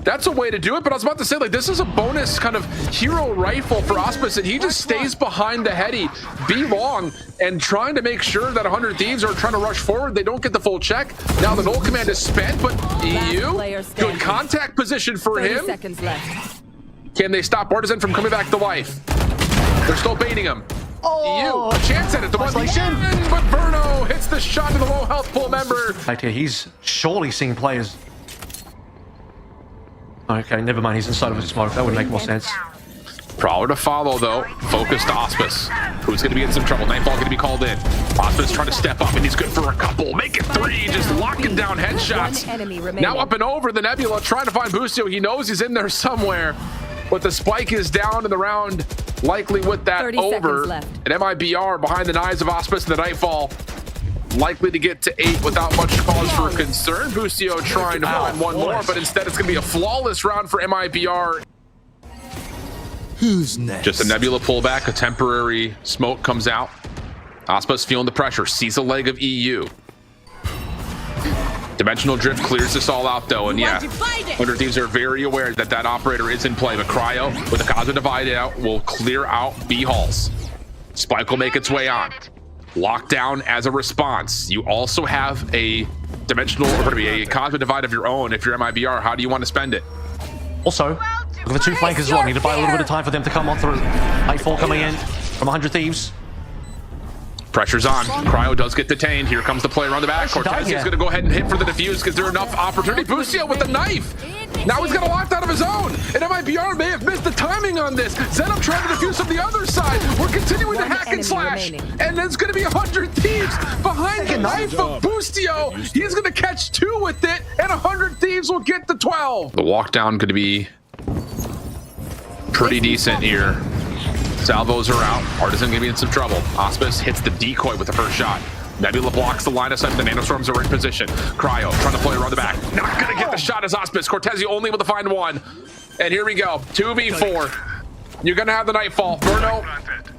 That's a way to do it, but I was about to say, like, this is a bonus kind of hero rifle for Auspice, and he just stays behind the heady, be long, and trying to make sure that 100 Thieves are trying to rush forward. They don't get the full check. Now the null command is spent, but EU, good contact position for 30 him. seconds left. Can they stop Artisan from coming back to life? They're still baiting him. EU, a chance at it. The one, but Verno hits the shot to the low health pool member. Right here, he's surely seeing players. Okay, never mind. He's inside of his smoke. That would make more sense. Prowler to follow, though. Focused Auspice, who's going to be in some trouble. Nightfall going to be called in. Auspice trying to step up, and he's good for a couple. Make it 3, just locking down headshots. One enemy remaining. Now up and over the Nebula, trying to find Boostio. He knows he's in there somewhere, but the spike is down in the round, likely with that 30 over. seconds left. And MIBR behind the knives of Auspice and the Nightfall, likely to get to 8 without much cause for concern. Boostio trying to find one more, but instead it's going to be a flawless round for MIBR. Who's next? Just a Nebula pullback, a temporary smoke comes out. Auspice feeling the pressure, sees a leg of EU. Dimensional Drift clears this all out, though, and yeah, 100 Thieves are very aware that that operator is in play, but Cryo, with the Cosmic Divide out, will clear out B halls. Spike will make its way on. Lockdown as a response. You also have a dimensional, or going to be a Cosmic Divide of your own if you're MIBR. How do you want to spend it? Also, look at the two flankers as well. Need to buy a little bit of time for them to come on through. Nightfall coming in from 100 Thieves. Pressure's on. Cryo does get detained. Here comes the player on the back. Cortez is going to go ahead and hit for the defuse because there's enough opportunity. Boostio with the knife. Now he's got a lockdown of his own. And MIBR may have missed the timing on this. Zenom trying to defuse from the other side. We're continuing to hack and slash. And there's going to be 100 Thieves behind the knife of Boostio. He's going to catch 2 with it, and 100 Thieves will get the 12. The walk down going to be pretty decent here. Salvos are out. Artisan gonna be in some trouble. Auspice hits the decoy with the first shot. Nebula blocks the line of sight. The Nanostorms are in position. Cryo trying to play around the back. Not gonna get the shot as Auspice. Cortezia only able to find one. And here we go. 2v4. You're gonna have the Nightfall. Verno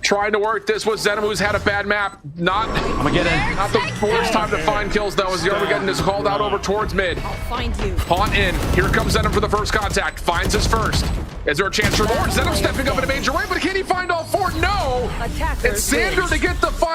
trying to work this with Zenom, who's had a bad map. Not the worst time to find kills, though, as the Armageddon is called out over towards mid. Find you. Haunt in. Here comes Zenom for the first contact. Finds his first. Is there a chance for more? Zenom stepping up in a major way, but can he find all 4? No! Attackers It's Sander to get the final.